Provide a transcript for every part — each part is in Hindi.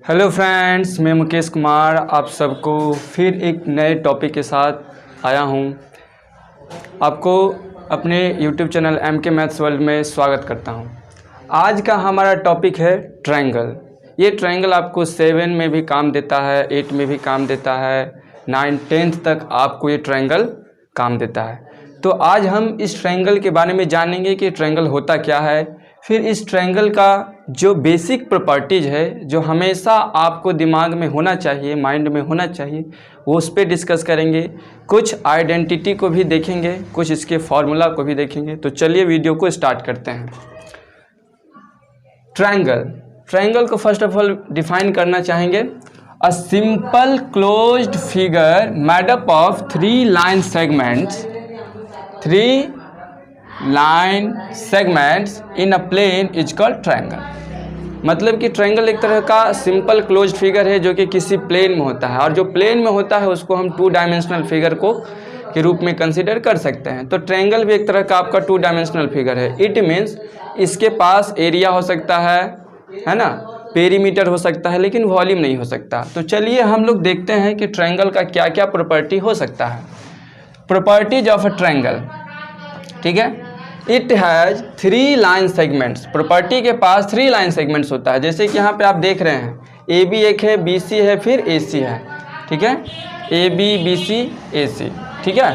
हेलो फ्रेंड्स, मैं मुकेश कुमार आप सबको फिर एक नए टॉपिक के साथ आया हूं। आपको अपने YouTube channel MK maths world में स्वागत करता हूं। आज का हमारा टॉपिक है ट्रायंगल। ये ट्रायंगल आपको 7 में भी काम देता है, 8 में भी काम देता है, 9, 10th तक आपको ये ट्रायंगल काम देता है। तो आज हम इस ट्रायंगल के बारे में जानेंगे कि ट्रायंगल होता क्या है, फिर इस ट्रायंगल का जो बेसिक प्रॉपर्टीज़ है जो हमेशा आपको दिमाग में होना चाहिए, माइंड में होना चाहिए, वो उस पर डिस्कस करेंगे। कुछ आइडेंटिटी को भी देखेंगे, कुछ इसके फॉर्मूला को भी देखेंगे। तो चलिए वीडियो को स्टार्ट करते हैं। ट्रायंगल को फर्स्ट ऑफ ऑल डिफाइन करना चाहेंगे। A simple closed figure made up of 3 line segments, 3 line segments in a plane is called triangle. मतलब कि ट्रायंगल एक तरह का सिंपल क्लोज्ड फिगर है जो कि किसी प्लेन में होता है, और जो प्लेन में होता है उसको हम 2 डायमेंशनल फिगर को के रूप में कंसीडर कर सकते हैं। तो ट्रायंगल भी एक तरह का आपका 2 डायमेंशनल फिगर है। इट मीन्स इसके पास एरिया हो सकता है ना, पेरीमीटर हो सकता है, लेकिन वॉल्यूम नहीं हो सकता। तो चलिए हम लोग देखते हैं कि ट्रायंगल का क्या क्या प्रॉपर्टी हो सकता है। प्रॉपर्टीज ऑफ अ ट्रायंगल, ठीक है। It has 3 line segments. Property के पास 3 लाइन सेगमेंट्स होता है। जैसे कि यहाँ पे आप देख रहे हैं AB एक है, BC है, फिर AC है, ठीक है, AB BC AC, ठीक है।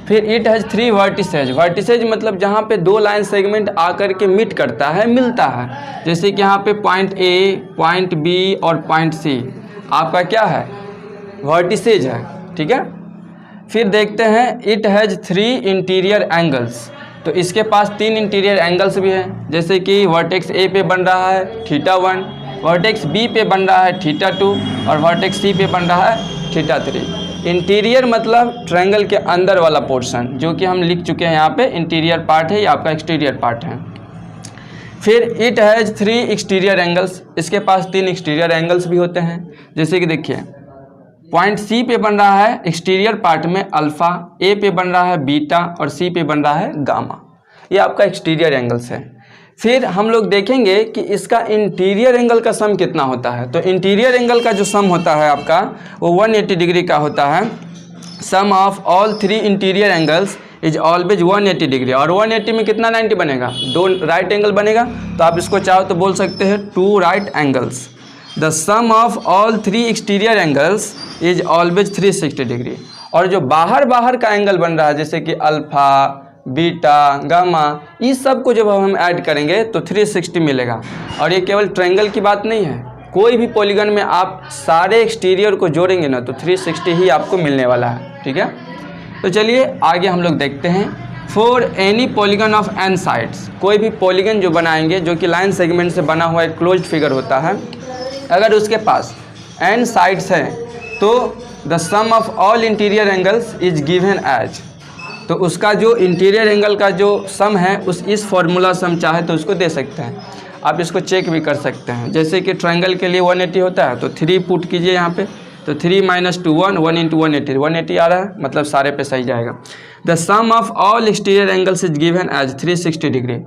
फिर इट हैज़ 3 वर्टिसेज। वर्टिसेज मतलब जहाँ पे 2 लाइन सेगमेंट आकर के मीट करता है, मिलता है। जैसे कि यहाँ पे पॉइंट A, पॉइंट B और पॉइंट C आपका क्या है, वर्टिसेज है, ठीक है। फिर देखते हैं इट हैज़ 3 इंटीरियर एंगल्स। तो इसके पास 3 इंटीरियर एंगल्स भी हैं। जैसे कि वर्टेक्स A पे बन रहा है θ1, वर्टेक्स B पे बन रहा है θ2 और वर्टेक्स C पे बन रहा है θ3। इंटीरियर मतलब ट्रायंगल के अंदर वाला पोर्शन, जो कि हम लिख चुके हैं यहाँ पे। इंटीरियर पार्ट है, ये आपका एक्सटीरियर पार्ट है। फिर इट हैज़ 3 एक्सटीरियर एंगल्स। इसके पास 3 एक्सटीरियर एंगल्स भी होते हैं। जैसे कि देखिए पॉइंट C पे बन रहा है एक्सटीरियर पार्ट में अल्फ़ा, A पे बन रहा है बीटा और C पे बन रहा है गामा। ये आपका एक्सटीरियर एंगल्स है। फिर हम लोग देखेंगे कि इसका इंटीरियर एंगल का सम कितना होता है। तो इंटीरियर एंगल का जो सम होता है आपका वो 180 डिग्री का होता है। Sum of all 3 interior angles is always 180 degree. और 180 में कितना 90 बनेगा, 2 राइट एंगल बनेगा। तो आप इसको चाहो तो बोल सकते हैं 2 right angles. The sum of all 3 exterior angles is always 360 degree. और जो बाहर का एंगल बन रहा है, जैसे कि अल्फ़ा, बीटा, गामा, इस सब को जब हम ऐड करेंगे तो 360 मिलेगा। और ये केवल ट्रायंगल की बात नहीं है, कोई भी पॉलीगन में आप सारे एक्सटीरियर को जोड़ेंगे ना तो 360 ही आपको मिलने वाला है, ठीक है। तो चलिए आगे हम लोग देखते हैं। For any polygon of n sides, कोई भी पॉलीगन जो बनाएंगे जो कि लाइन सेगमेंट से बना हुआ एक क्लोज्ड फिगर होता है, अगर उसके पास n साइड्स हैं तो the sum of all interior angles is given as. तो उसका जो इंटीरियर एंगल का जो सम है इस फॉर्मूला से हम चाहे तो उसको दे सकते हैं। आप इसको चेक भी कर सकते हैं। जैसे कि ट्रायंगल के लिए 180 होता है, तो 3 पुट कीजिए यहाँ पे, तो 3 - 2 1, 1 × 180, 180 आ रहा है, मतलब सारे पे सही जाएगा। The sum of all exterior angles is given as 360 degree.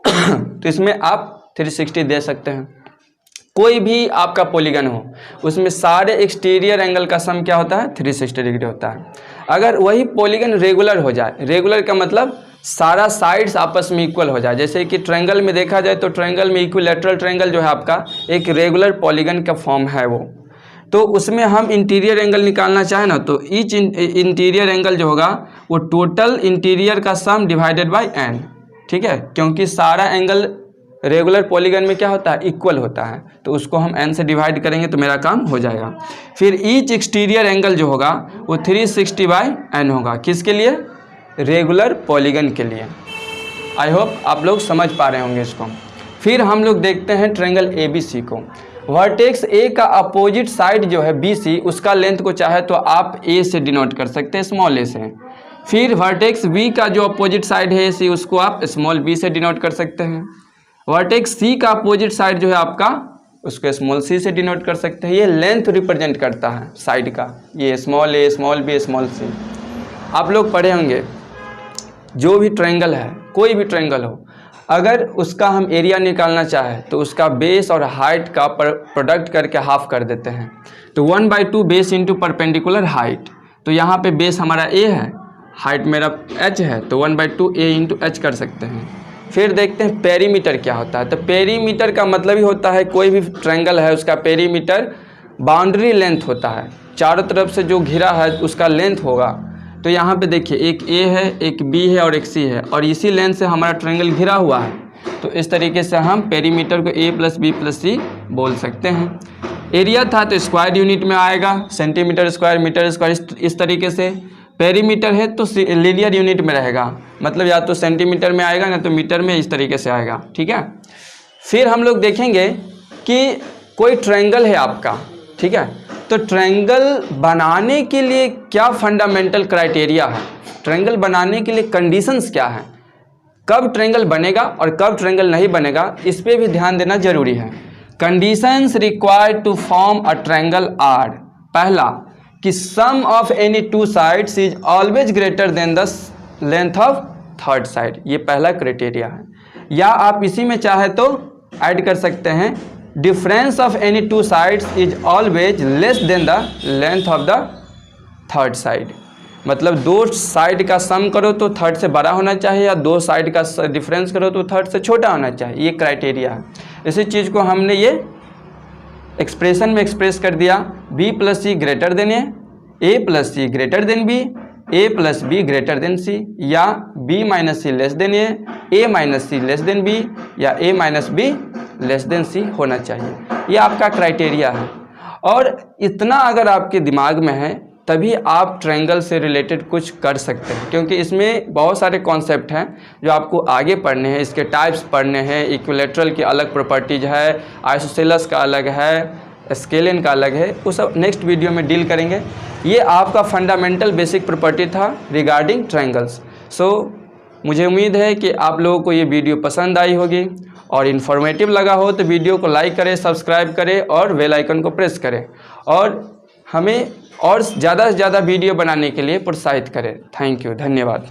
तो इसमें आप 360 दे सकते हैं। कोई भी आपका पॉलीगन हो उसमें सारे एक्सटीरियर एंगल का सम क्या होता है, 360 डिग्री होता है। अगर वही पॉलीगन रेगुलर हो जाए, रेगुलर का मतलब सारा साइड्स आपस में इक्वल हो जाए। जैसे कि ट्रायंगल में देखा जाए तो ट्रायंगल में इक्विलैटरल ट्रायंगल जो है आपका एक रेगुलर पॉलीगन का फॉर्म है वो। तो उसमें हम इंटीरियर एंगल निकालना चाहें ना तो ईच इंटीरियर एंगल जो होगा वो टोटल इंटीरियर का सम डिवाइडेड बाय n, ठीक है। क्योंकि सारा एंगल रेगुलर पॉलीगन में क्या होता है, इक्वल होता है। तो उसको हम n से डिवाइड करेंगे तो मेरा काम हो जाएगा। फिर ईच एक्सटीरियर एंगल जो होगा वो 360/n होगा। किसके लिए, रेगुलर पॉलीगन के लिए। आई होप आप लोग समझ पा रहे होंगे इसको। फिर हम लोग देखते हैं ट्रायंगल ABC को। वर्टेक्स A का अपोजिट साइड जो है BC, उसका लेंथ को चाहे तो आप A से डिनोट कर सकते हैं, स्मॉल a से। फिर वर्टेक्स B का जो अपोजिट साइड है AC, उसको आप स्मॉल b से डिनोट कर सकते हैं। वर्टेक्स C का अपोजिट साइड जो है आपका, उसको स्मॉल c से डिनोट कर सकते हैं। ये लेंथ रिप्रेजेंट करता है साइड का, ये small a, small b, small c। आप लोग पढ़े होंगे जो भी ट्रायंगल है, कोई भी ट्रायंगल हो, अगर उसका हम एरिया निकालना चाहें तो उसका बेस और हाइट का प्रोडक्ट करके हाफ कर देते हैं। तो 1/2 बेस इंटू परपेंडिकुलर हाइट, तो यहाँ पे बेस हमारा a है, हाइट मेरा h है, तो 1/2 a इंटू h कर सकते हैं। फिर देखते हैं पेरीमीटर क्या होता है। तो पेरीमीटर का मतलब ही होता है कोई भी ट्रायंगल है उसका पेरीमीटर बाउंड्री लेंथ होता है, चारों तरफ से जो घिरा है उसका लेंथ होगा। तो यहाँ पे देखिए एक a है, एक b है और एक c है, और इसी लेंथ से हमारा ट्रायंगल घिरा हुआ है। तो इस तरीके से हम पेरीमीटर को a + b + c बोल सकते हैं। एरिया था तो स्क्वायर यूनिट में आएगा, सेंटीमीटर स्क्वायर, मीटर स्क्वायर, इस तरीके से। पेरीमीटर है तो लीनियर यूनिट में रहेगा, मतलब या तो सेंटीमीटर में आएगा ना तो मीटर में, इस तरीके से आएगा, ठीक है। फिर हम लोग देखेंगे कि कोई ट्रायंगल है आपका, ठीक है, तो ट्रायंगल बनाने के लिए क्या फंडामेंटल क्राइटेरिया है, ट्रायंगल बनाने के लिए कंडीशंस क्या है, कब ट्रायंगल बनेगा और कब ट्रायंगल नहीं बनेगा, इस पर भी ध्यान देना जरूरी है। Conditions required to form a triangle are, पहला कि sum of any two sides is always greater than the length of third side, ये पहला क्राइटेरिया है। या आप इसी में चाहे तो ऐड कर सकते हैं difference of any two sides is always less than the length of the third side, मतलब दो साइड का सम करो तो थर्ड से बड़ा होना चाहिए, या दो साइड का डिफरेंस करो तो थर्ड से छोटा होना चाहिए, ये क्राइटेरिया है। इसी चीज़ को हमने ये एक्सप्रेशन में एक्सप्रेस कर दिया, b + c greater than a + c greater than b, a + b greater than c, या b - c less than a - c less than b, या a - b less than c होना चाहिए। ये आपका क्राइटेरिया है, और इतना अगर आपके दिमाग में है तभी आप ट्रायंगल से रिलेटेड कुछ कर सकते हैं, क्योंकि इसमें बहुत सारे कॉन्सेप्ट हैं जो आपको आगे पढ़ने हैं, इसके टाइप्स पढ़ने हैं, इक्विलेटरल की अलग प्रॉपर्टीज है, आइसोसेलेस का अलग है, स्केलियन का अलग है, वो सब नेक्स्ट वीडियो में डील करेंगे। ये आपका फंडामेंटल बेसिक प्रॉपर्टी था रिगार्डिंग ट्रायंगल्स। सो मुझे उम्मीद है कि आप लोगों को ये वीडियो पसंद आई होगी, और इन्फॉर्मेटिव लगा हो तो वीडियो को लाइक करें, सब्सक्राइब करें और बेल आइकन को प्रेस करें, और हमें और ज़्यादा से ज़्यादा वीडियो बनाने के लिए प्रोत्साहित करें। थैंक यू, धन्यवाद।